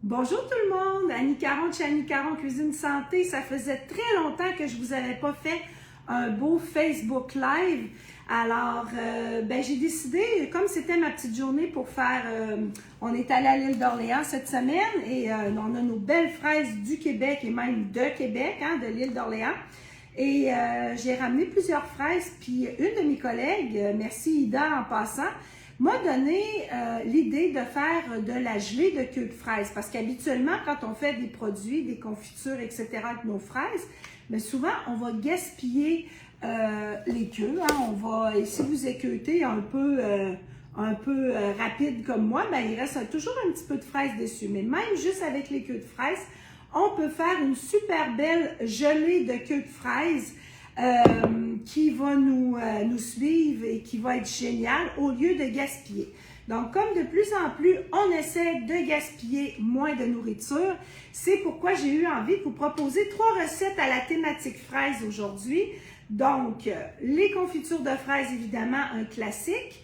Bonjour tout le monde, Annie Caron de chez Annie Caron Cuisine Santé. Ça faisait très longtemps que je vous avais pas fait un beau Facebook Live. Alors, j'ai décidé, comme c'était ma petite journée pour faire, on est allé à l'île d'Orléans cette semaine et on a nos belles fraises du Québec et même de Québec, de l'île d'Orléans. Et j'ai ramené plusieurs fraises, puis une de mes collègues, merci Ida en passant, m'a donné l'idée de faire de la gelée de queue de fraise. Parce qu'habituellement, quand on fait des produits, des confitures, etc. avec nos fraises, mais souvent, on va gaspiller les queues. Et si vous équeutez un peu rapide comme moi, il reste toujours un petit peu de fraises dessus. Mais même juste avec les queues de fraises, on peut faire une super belle gelée de queue de fraise qui va nous suivre et qui va être géniale au lieu de gaspiller. Donc, comme de plus en plus, on essaie de gaspiller moins de nourriture, c'est pourquoi j'ai eu envie de vous proposer 3 recettes à la thématique fraise aujourd'hui. Donc, les confitures de fraises, évidemment, un classique.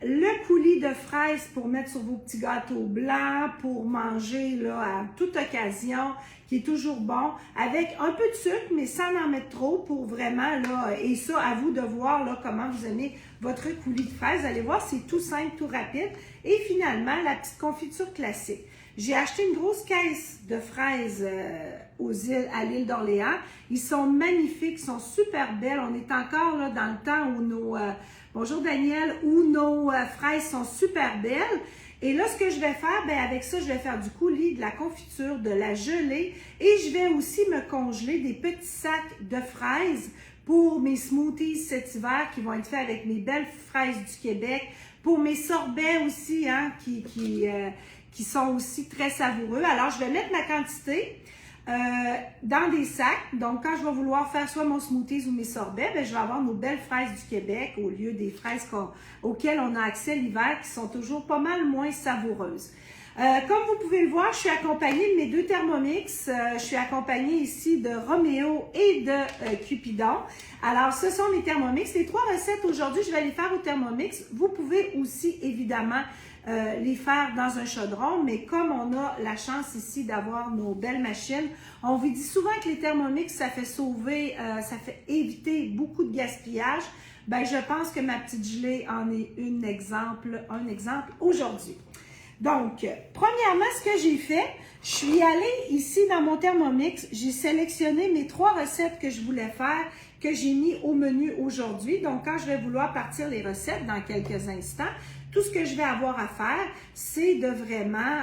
Le coulis de fraises pour mettre sur vos petits gâteaux blancs, pour manger là, à toute occasion, qui est toujours bon, avec un peu de sucre, mais sans en mettre trop pour vraiment, là, et ça, à vous de voir là, comment vous aimez votre coulis de fraises. Allez voir, c'est tout simple, tout rapide. Et finalement, la petite confiture classique. J'ai acheté une grosse caisse de fraises à l'île d'Orléans. Ils sont magnifiques, ils sont super belles. On est encore là dans le temps où nos... bonjour Daniel, où nos fraises sont super belles. Et là, ce que je vais faire, avec ça, je vais faire du coulis, de la confiture, de la gelée. Et je vais aussi me congeler des petits sacs de fraises pour mes smoothies cet hiver qui vont être faits avec mes belles fraises du Québec. Pour mes sorbets aussi, qui sont aussi très savoureux. Alors, je vais mettre ma quantité dans des sacs. Donc, quand je vais vouloir faire soit mon smoothies ou mes sorbets, je vais avoir nos belles fraises du Québec au lieu des fraises auxquelles on a accès l'hiver qui sont toujours pas mal moins savoureuses. Comme vous pouvez le voir, je suis accompagnée de mes 2 Thermomix. Je suis accompagnée ici de Roméo et de Cupidon. Alors, ce sont mes Thermomix. Les 3 recettes aujourd'hui, je vais les faire au Thermomix. Vous pouvez aussi, évidemment, les faire dans un chaudron, mais comme on a la chance ici d'avoir nos belles machines, on vous dit souvent que les Thermomix, ça fait sauver, ça fait éviter beaucoup de gaspillage. Je pense que ma petite gelée en est un exemple aujourd'hui. Donc, premièrement, ce que j'ai fait, je suis allée ici dans mon Thermomix, j'ai sélectionné mes 3 recettes que je voulais faire, que j'ai mis au menu aujourd'hui. Donc, quand je vais vouloir partir les recettes dans quelques instants, tout ce que je vais avoir à faire, c'est de vraiment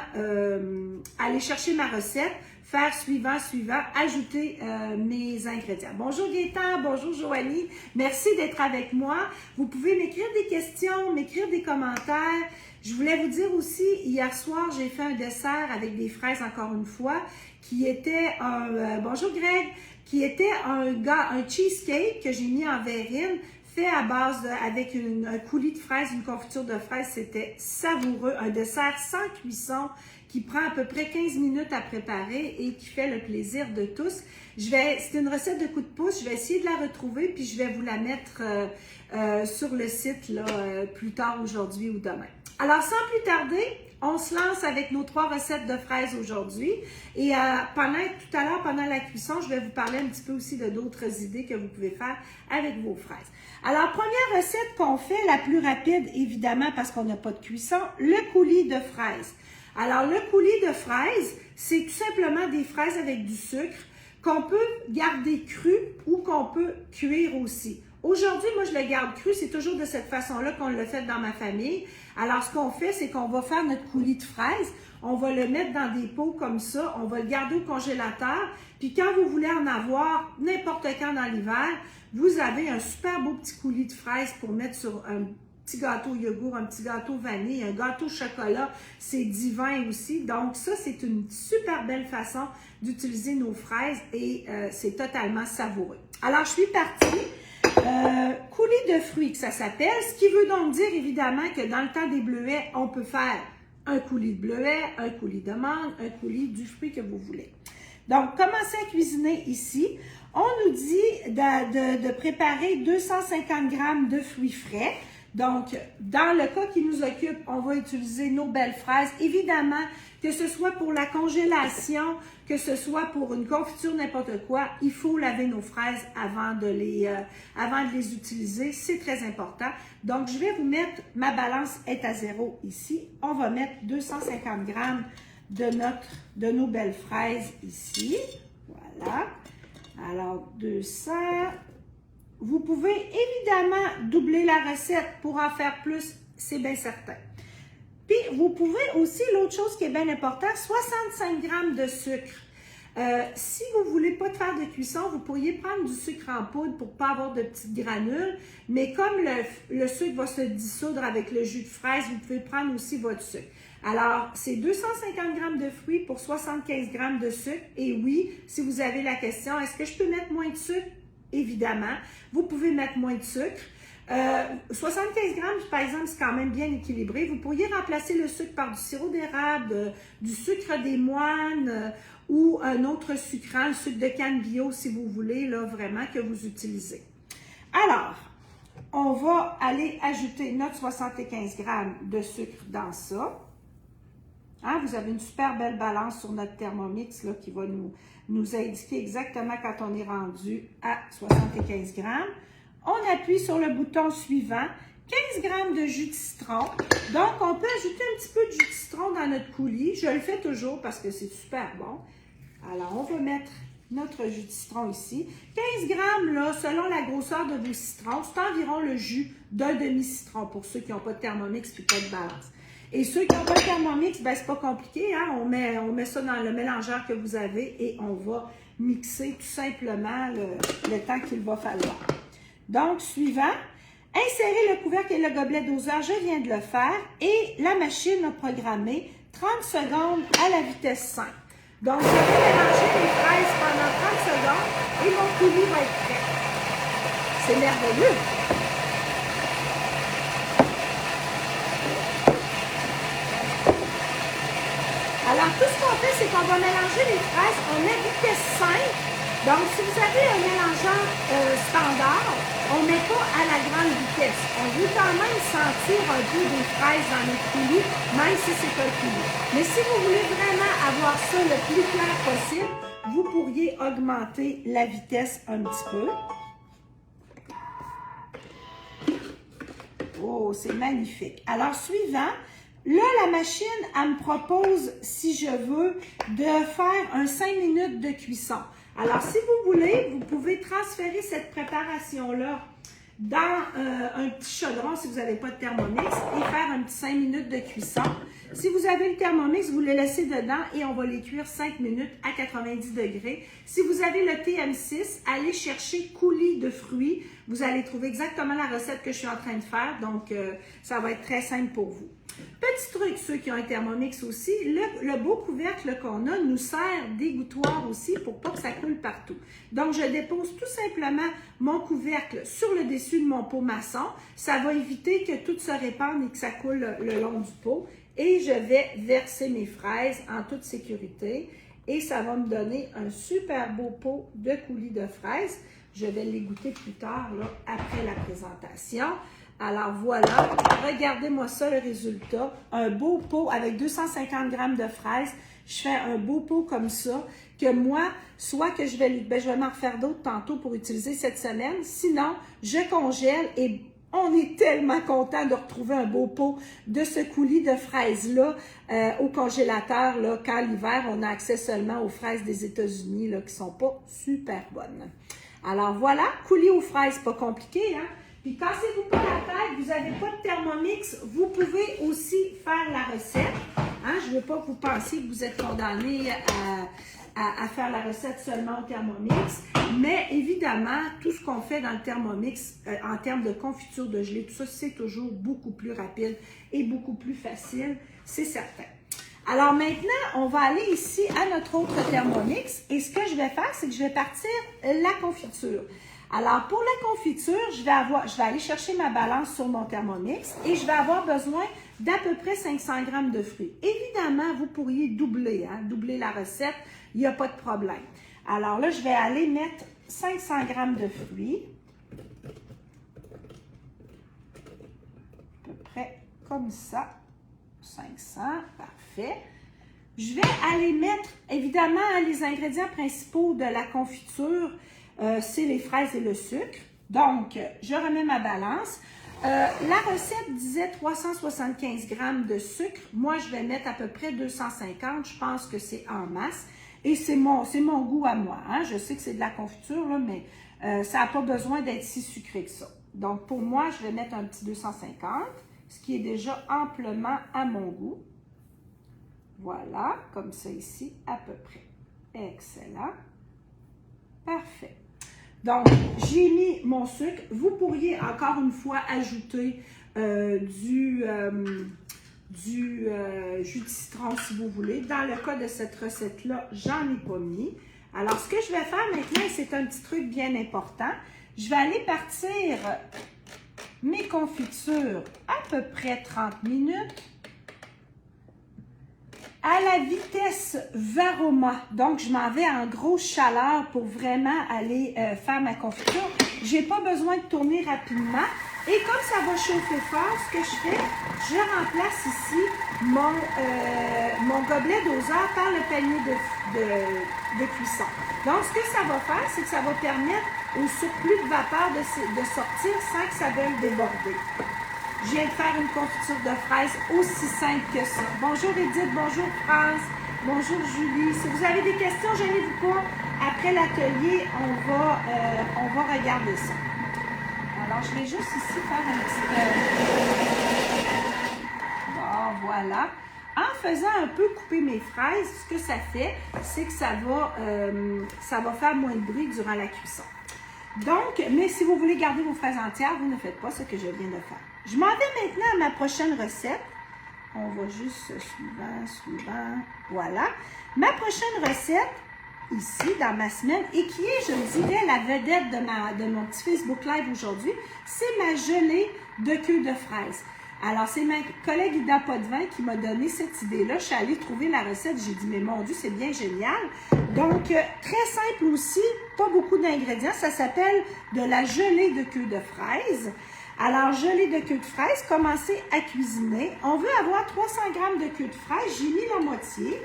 aller chercher ma recette, faire suivant, ajouter mes ingrédients. Bonjour Gaëtan, bonjour Joanie, merci d'être avec moi. Vous pouvez m'écrire des questions, m'écrire des commentaires. Je voulais vous dire aussi, hier soir, j'ai fait un dessert avec des fraises, encore une fois, qui était bonjour Greg, qui était un cheesecake que j'ai mis en verrine, fait à base avec un coulis de fraises, une confiture de fraises. C'était savoureux, un dessert sans cuisson qui prend à peu près 15 minutes à préparer et qui fait le plaisir de tous. C'est une recette de coup de pouce, je vais essayer de la retrouver puis je vais vous la mettre sur le site là, plus tard aujourd'hui ou demain. Alors, sans plus tarder, on se lance avec nos 3 recettes de fraises aujourd'hui. Et tout à l'heure, pendant la cuisson, je vais vous parler un petit peu aussi de d'autres idées que vous pouvez faire avec vos fraises. Alors, première recette qu'on fait, la plus rapide, évidemment, parce qu'on n'a pas de cuisson, le coulis de fraises. Alors, le coulis de fraises, c'est tout simplement des fraises avec du sucre qu'on peut garder cru ou qu'on peut cuire aussi. Aujourd'hui, moi, je le garde cru. C'est toujours de cette façon-là qu'on le fait dans ma famille. Alors, ce qu'on fait, c'est qu'on va faire notre coulis de fraises. On va le mettre dans des pots comme ça. On va le garder au congélateur. Puis, quand vous voulez en avoir n'importe quand dans l'hiver, vous avez un super beau petit coulis de fraises pour mettre sur un petit gâteau yogourt, un petit gâteau vanille, un gâteau chocolat. C'est divin aussi. Donc, ça, c'est une super belle façon d'utiliser nos fraises et c'est totalement savoureux. Alors, je suis partie. Coulis de fruits que ça s'appelle, ce qui veut donc dire évidemment que dans le temps des bleuets, on peut faire un coulis de bleuet, un coulis de mangue, un coulis du fruit que vous voulez. Donc, commencez à cuisiner ici. On nous dit de préparer 250 g de fruits frais. Donc, dans le cas qui nous occupe, on va utiliser nos belles fraises. Évidemment, que ce soit pour la congélation, que ce soit pour une confiture, n'importe quoi, il faut laver nos fraises avant de les utiliser. C'est très important. Donc, je vais vous mettre, ma balance est à 0 ici. On va mettre 250 grammes de nos belles fraises ici. Voilà. Alors, 200. Vous pouvez évidemment doubler la recette pour en faire plus, c'est bien certain. Puis, vous pouvez aussi, l'autre chose qui est bien importante, 65 grammes de sucre. Si vous ne voulez pas faire de cuisson, vous pourriez prendre du sucre en poudre pour ne pas avoir de petites granules. Mais comme le sucre va se dissoudre avec le jus de fraise, vous pouvez prendre aussi votre sucre. Alors, c'est 250 grammes de fruits pour 75 grammes de sucre. Et oui, si vous avez la question, est-ce que je peux mettre moins de sucre? Évidemment, vous pouvez mettre moins de sucre. 75 grammes, par exemple, c'est quand même bien équilibré. Vous pourriez remplacer le sucre par du sirop d'érable, du sucre des moines ou un autre sucrant, le sucre de canne bio, si vous voulez, là, vraiment, que vous utilisez. Alors, on va aller ajouter notre 75 grammes de sucre dans ça. Hein, vous avez une super belle balance sur notre Thermomix là, qui va nous indiquer exactement quand on est rendu à 75 grammes. On appuie sur le bouton suivant, 15 grammes de jus de citron. Donc, on peut ajouter un petit peu de jus de citron dans notre coulis. Je le fais toujours parce que c'est super bon. Alors, on va mettre notre jus de citron ici. 15 grammes, là, selon la grosseur de vos citrons, c'est environ le jus d'un demi-citron pour ceux qui n'ont pas de Thermomix et pas de balance. Et ceux qui n'ont pas de Thermomix, ben c'est pas compliqué, hein? On met ça dans le mélangeur que vous avez et on va mixer tout simplement le temps qu'il va falloir. Donc, suivant, insérez le couvercle et le gobelet doseur, je viens de le faire, et la machine a programmé 30 secondes à la vitesse 5. Donc, je vais mélanger les fraises pendant 30 secondes et mon coulis va être prêt. C'est merveilleux! Alors, tout ce qu'on fait, c'est qu'on va mélanger les fraises en la vitesse 5. Donc, si vous avez un mélangeur standard, on ne met pas à la grande vitesse. On veut quand même sentir un peu des fraises dans notre coulis, même si c'est pas le coulis. Mais si vous voulez vraiment avoir ça le plus clair possible, vous pourriez augmenter la vitesse un petit peu. Oh, c'est magnifique. Alors, suivant, là, la machine, elle me propose, si je veux, de faire un 5 minutes de cuisson. Alors, si vous voulez, vous pouvez transférer cette préparation-là dans un petit chaudron, si vous n'avez pas de Thermomix, et faire un petit 5 minutes de cuisson. Si vous avez le Thermomix, vous le laissez dedans et on va les cuire 5 minutes à 90 degrés. Si vous avez le TM6, allez chercher coulis de fruits. Vous allez trouver exactement la recette que je suis en train de faire, donc ça va être très simple pour vous. Petit truc, ceux qui ont un Thermomix aussi, le beau couvercle qu'on a nous sert d'égouttoir aussi pour pas que ça coule partout. Donc, je dépose tout simplement mon couvercle sur le dessus de mon pot maçon. Ça va éviter que tout se répande et que ça coule le long du pot. Et je vais verser mes fraises en toute sécurité. Et ça va me donner un super beau pot de coulis de fraises. Je vais les goûter plus tard, là, après la présentation. Alors voilà, regardez-moi ça le résultat. Un beau pot avec 250 grammes de fraises. Je fais un beau pot comme ça que moi, soit que je vais m'en refaire d'autres tantôt pour utiliser cette semaine. Sinon, je congèle et on est tellement content de retrouver un beau pot de ce coulis de fraises-là au congélateur là, quand l'hiver, on a accès seulement aux fraises des États-Unis là, qui ne sont pas super bonnes. Alors voilà, coulis aux fraises, pas compliqué, hein? Puis, cassez-vous pas la tête, vous n'avez pas de Thermomix, vous pouvez aussi faire la recette. Hein? Je ne veux pas que vous pensiez que vous êtes condamné à faire la recette seulement au Thermomix. Mais évidemment, tout ce qu'on fait dans le Thermomix, en termes de confiture de gelée, tout ça, c'est toujours beaucoup plus rapide et beaucoup plus facile, c'est certain. Alors maintenant, on va aller ici à notre autre Thermomix. Et ce que je vais faire, c'est que je vais partir la confiture. Alors, pour la confiture, je vais aller chercher ma balance sur mon Thermomix et je vais avoir besoin d'à peu près 500 grammes de fruits. Évidemment, vous pourriez doubler la recette, il n'y a pas de problème. Alors là, je vais aller mettre 500 grammes de fruits. comme ça. 500, parfait. Je vais aller mettre, évidemment, les ingrédients principaux de la confiture, c'est les fraises et le sucre. Donc, je remets ma balance. La recette disait 375 g de sucre. Moi, je vais mettre à peu près 250. Je pense que c'est en masse. Et c'est mon goût à moi. Hein? Je sais que c'est de la confiture, là, mais ça n'a pas besoin d'être si sucré que ça. Donc, pour moi, je vais mettre un petit 250, ce qui est déjà amplement à mon goût. Voilà, comme ça ici, à peu près. Excellent. Parfait. Donc, j'ai mis mon sucre. Vous pourriez encore une fois ajouter du jus de citron si vous voulez. Dans le cas de cette recette-là, j'en ai pas mis. Alors, ce que je vais faire maintenant, c'est un petit truc bien important. Je vais aller partir mes confitures à peu près 30 minutes à la vitesse Varoma. Donc, je m'en vais en grosse chaleur pour vraiment aller faire ma confiture. J'ai pas besoin de tourner rapidement. Et comme ça va chauffer fort, ce que je fais, je remplace ici mon gobelet doseur par le panier de cuisson. Donc, ce que ça va faire, c'est que ça va permettre au surplus de vapeur de sortir sans que ça veuille déborder. Je viens de faire une confiture de fraises aussi simple que ça. Bonjour Edith, bonjour France, bonjour Julie. Si vous avez des questions, gênez-vous pas. Après l'atelier, on va regarder ça. Alors, je vais juste ici faire un petit... Bon, voilà. En faisant un peu couper mes fraises, ce que ça fait, c'est que ça va faire moins de bruit durant la cuisson. Donc, mais si vous voulez garder vos fraises entières, vous ne faites pas ce que je viens de faire. Je m'en vais maintenant à ma prochaine recette. On va juste suivant. Voilà. Ma prochaine recette, ici, dans ma semaine, et qui est, je dirais, la vedette de mon petit Facebook Live aujourd'hui, c'est ma gelée de queue de fraise. Alors, c'est ma collègue Ida Potvin qui m'a donné cette idée-là. Je suis allée trouver la recette. J'ai dit, mais mon Dieu, c'est bien génial. Donc, très simple aussi, pas beaucoup d'ingrédients. Ça s'appelle de la gelée de queue de fraise. Alors, gelée de queue de fraise, commencez à cuisiner. On veut avoir 300 g de queue de fraise. J'ai mis la moitié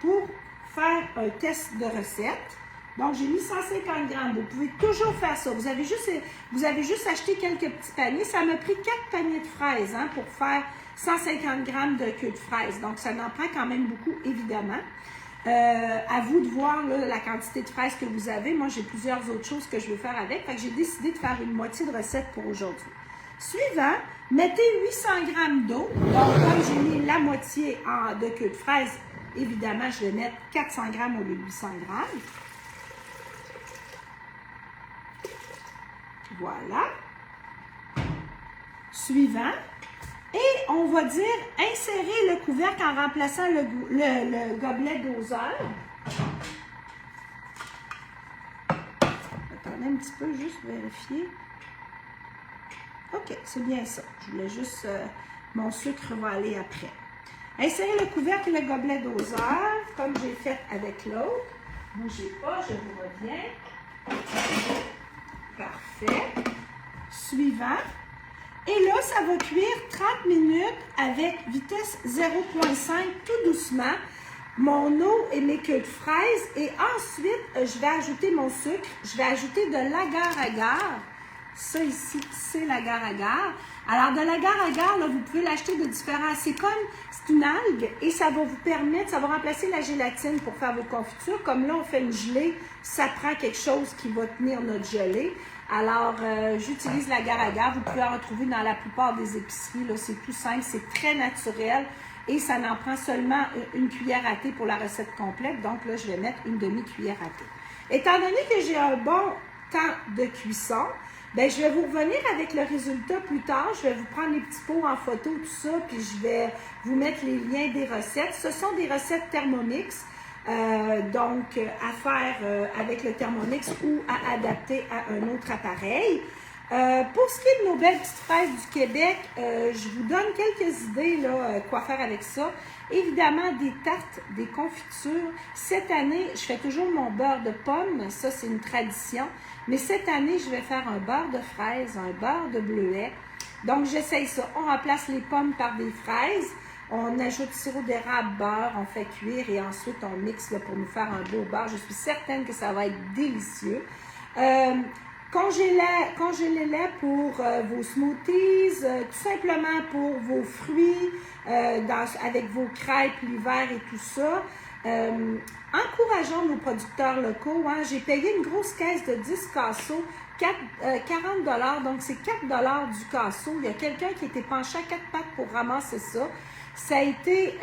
pour faire un test de recette. Donc, j'ai mis 150 g. Vous pouvez toujours faire ça. Vous avez juste acheté quelques petits paniers. Ça m'a pris 4 paniers de fraises pour faire 150 g de queue de fraise. Donc, ça en prend quand même beaucoup, évidemment. À vous de voir là, la quantité de fraises que vous avez. Moi, j'ai plusieurs autres choses que je veux faire avec. Fait que j'ai décidé de faire une moitié de recette pour aujourd'hui. Suivant, mettez 800 g d'eau. Donc, comme j'ai mis la moitié de queue de fraise, évidemment, je vais mettre 400 g au lieu de 800 g. Voilà. Suivant. Et on va dire insérer le couvercle en remplaçant le gobelet doseur. Attendez un petit peu, juste vérifier. OK, c'est bien ça. Je voulais juste... mon sucre va aller après. Insérer le couvercle et le gobelet doseur, comme j'ai fait avec l'autre. Bougez pas, je vous reviens. Parfait. Suivant. Et là, ça va cuire 30 minutes avec vitesse 0.5, tout doucement. Mon eau et mes queues de fraises. Et ensuite, je vais ajouter mon sucre. Je vais ajouter de l'agar-agar. Ça ici, c'est l'agar-agar. Alors, de l'agar-agar, là, vous pouvez l'acheter de différents. C'est une algue et ça va vous permettre, ça va remplacer la gélatine pour faire vos confitures. Comme là, on fait une gelée, ça prend quelque chose qui va tenir notre gelée. Alors, j'utilise l'agar-agar. Vous pouvez en retrouver dans la plupart des épiceries. Là, c'est tout simple, c'est très naturel et ça n'en prend seulement une cuillère à thé pour la recette complète. Donc là, je vais mettre une demi-cuillère à thé. Étant donné que j'ai un bon temps de cuisson, bien, je vais vous revenir avec le résultat plus tard. Je vais vous prendre les petits pots en photo, tout ça, puis je vais vous mettre les liens des recettes. Ce sont des recettes Thermomix. Donc, à faire avec le Thermomix ou à adapter à un autre appareil. Pour ce qui est de nos belles petites fraises du Québec, je vous donne quelques idées là, quoi faire avec ça. Évidemment, des tartes, des confitures. Cette année, je fais toujours mon beurre de pomme. Ça, c'est une tradition. Mais cette année, je vais faire un beurre de fraise, un beurre de bleuet. Donc, j'essaye ça. On remplace les pommes par des fraises. On ajoute sirop d'érable, beurre, on fait cuire et ensuite on mixe là, pour nous faire un beau beurre. Je suis certaine que ça va être délicieux. Congélez-les pour vos smoothies, tout simplement pour vos fruits, avec vos crêpes l'hiver et tout ça. Encourageons nos producteurs locaux. Hein. J'ai payé une grosse caisse de 10 casseaux, 40 $, donc c'est 4 $ du casseau. Il y a quelqu'un qui était penché à 4 pattes pour ramasser ça. Ça a été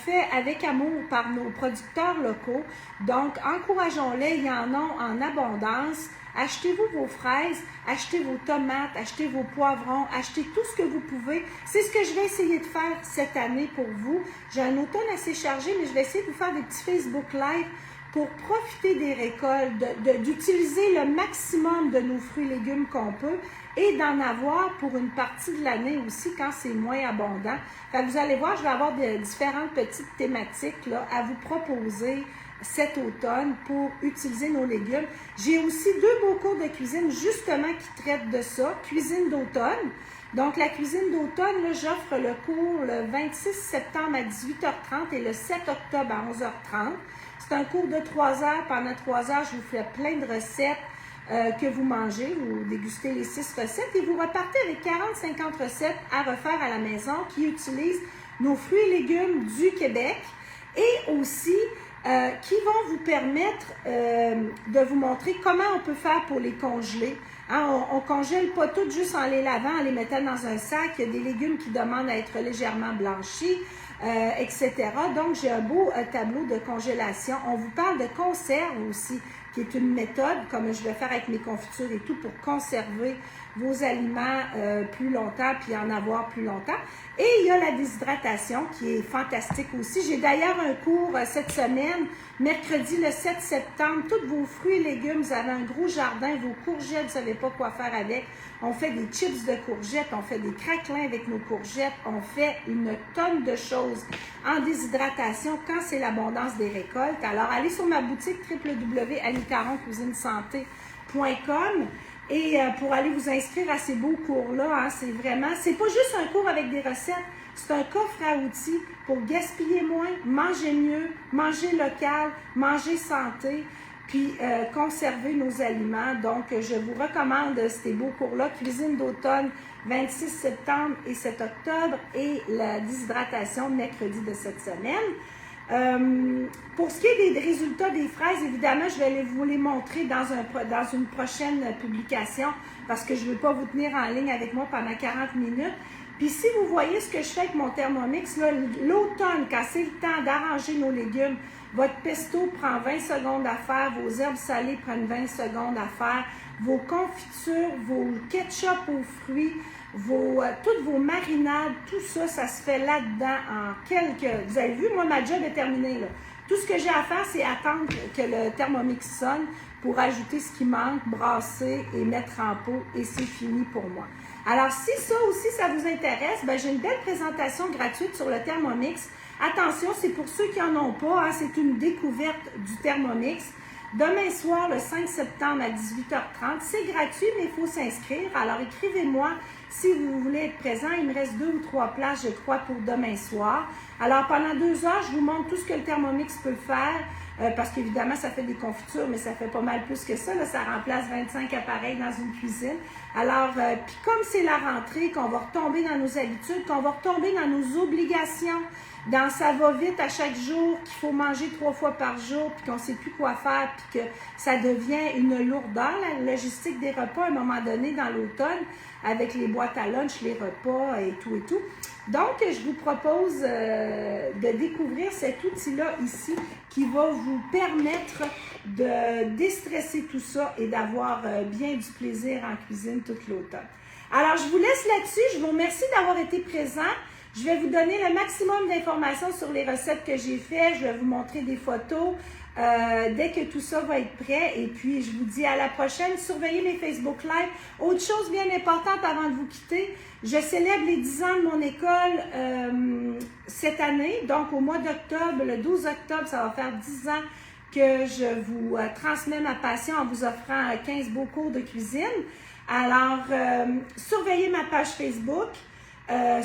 fait avec amour par nos producteurs locaux. Donc, encourageons-les, il y en a en abondance. Achetez-vous vos fraises, achetez vos tomates, achetez vos poivrons, achetez tout ce que vous pouvez. C'est ce que je vais essayer de faire cette année pour vous. J'ai un automne assez chargé, mais je vais essayer de vous faire des petits Facebook Live pour profiter des récoltes, d'utiliser le maximum de nos fruits et légumes qu'on peut et d'en avoir pour une partie de l'année aussi quand c'est moins abondant. Fait que vous allez voir, je vais avoir différentes petites thématiques là, à vous proposer cet automne pour utiliser nos légumes. J'ai aussi 2 beaux cours de cuisine justement qui traitent de ça, cuisine d'automne. Donc, la cuisine d'automne, j'offre le cours le 26 septembre à 18h30 et le 7 octobre à 11h30. C'est un cours de 3 heures. Pendant 3 heures, je vous fais plein de recettes que vous mangez. Vous dégustez les 6 recettes et vous repartez avec 40-50 recettes à refaire à la maison qui utilisent nos fruits et légumes du Québec et aussi qui vont vous permettre de vous montrer comment on peut faire pour les congeler. Hein, on ne congèle pas tout juste en les lavant, en les mettant dans un sac. Il y a des légumes qui demandent à être légèrement blanchis, etc. Donc, j'ai un beau tableau de congélation. On vous parle de conserve aussi, qui est une méthode, comme je vais faire avec mes confitures et tout, pour conserver vos aliments plus longtemps, puis en avoir plus longtemps. Et il y a la déshydratation, qui est fantastique aussi. J'ai d'ailleurs un cours cette semaine, mercredi le 7 septembre. Tous vos fruits et légumes, vous avez un gros jardin, vos courgettes, vous ne savez pas quoi faire avec. On fait des chips de courgettes, on fait des craquelins avec nos courgettes, on fait une tonne de choses en déshydratation quand c'est l'abondance des récoltes. Alors, allez sur ma boutique www.anniecaroncuisinesanté.com et pour aller vous inscrire à ces beaux cours-là, hein, c'est pas juste un cours avec des recettes, c'est un coffre à outils pour gaspiller moins, manger mieux, manger local, manger santé, puis conserver nos aliments. Donc, je vous recommande ces beaux cours-là, cuisine d'automne, 26 septembre et 7 octobre, et la déshydratation mercredi de cette semaine. Pour ce qui est des résultats des fraises, évidemment, je vais vous les montrer dans une prochaine publication parce que je ne veux pas vous tenir en ligne avec moi pendant 40 minutes. Puis si vous voyez ce que je fais avec mon Thermomix, l'automne, quand c'est le temps d'arranger nos légumes, votre pesto prend 20 secondes à faire, vos herbes salées prennent 20 secondes à faire, vos confitures, vos ketchup aux fruits, toutes vos marinades, tout ça, ça se fait là-dedans en quelques... Vous avez vu, moi, ma job est terminée, là. Tout ce que j'ai à faire, c'est attendre que le Thermomix sonne pour ajouter ce qui manque, brasser et mettre en pot, et c'est fini pour moi. Alors, si ça aussi, ça vous intéresse, ben, j'ai une belle présentation gratuite sur le Thermomix. Attention, c'est pour ceux qui n'en ont pas, hein, c'est une découverte du Thermomix. Demain soir, le 5 septembre à 18h30, c'est gratuit, mais il faut s'inscrire. Alors, écrivez-moi si vous voulez être présent. Il me reste 2 ou 3 places, je crois, pour demain soir. Alors, pendant 2 heures, je vous montre tout ce que le Thermomix peut faire. Parce qu'évidemment, ça fait des confitures, mais ça fait pas mal plus que ça. Là, ça remplace 25 appareils dans une cuisine. Alors, puis comme c'est la rentrée, qu'on va retomber dans nos habitudes, qu'on va retomber dans nos obligations, dans ça va vite à chaque jour, qu'il faut manger 3 fois par jour, puis qu'on ne sait plus quoi faire, puis que ça devient une lourdeur, la logistique des repas à un moment donné dans l'automne, avec les boîtes à lunch, les repas et tout et tout. Donc, je vous propose de découvrir cet outil-là ici qui va vous permettre de déstresser tout ça et d'avoir bien du plaisir en cuisine toute l'automne. Alors, je vous laisse là-dessus. Je vous remercie d'avoir été présent. Je vais vous donner le maximum d'informations sur les recettes que j'ai faites. Je vais vous montrer des photos dès que tout ça va être prêt. Et puis, je vous dis à la prochaine. Surveillez mes Facebook Live. Autre chose bien importante avant de vous quitter, je célèbre les 10 ans de mon école cette année. Donc, au mois d'octobre, le 12 octobre, ça va faire 10 ans que je vous transmets ma passion en vous offrant 15 beaux cours de cuisine. Alors, surveillez ma page Facebook.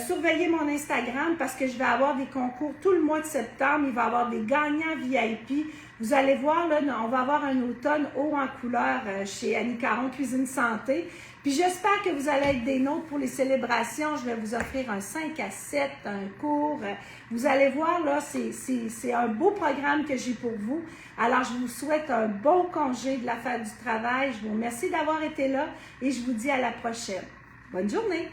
Surveillez mon Instagram parce que je vais avoir des concours tout le mois de septembre. Il va y avoir des gagnants VIP. Vous allez voir, là, on va avoir un automne haut en couleur chez Annie Caron Cuisine Santé. Puis j'espère que vous allez être des nôtres pour les célébrations. Je vais vous offrir un 5 à 7, un cours. Vous allez voir, là, c'est un beau programme que j'ai pour vous. Alors, je vous souhaite un bon congé de la fête du travail. Je vous remercie d'avoir été là et je vous dis à la prochaine. Bonne journée!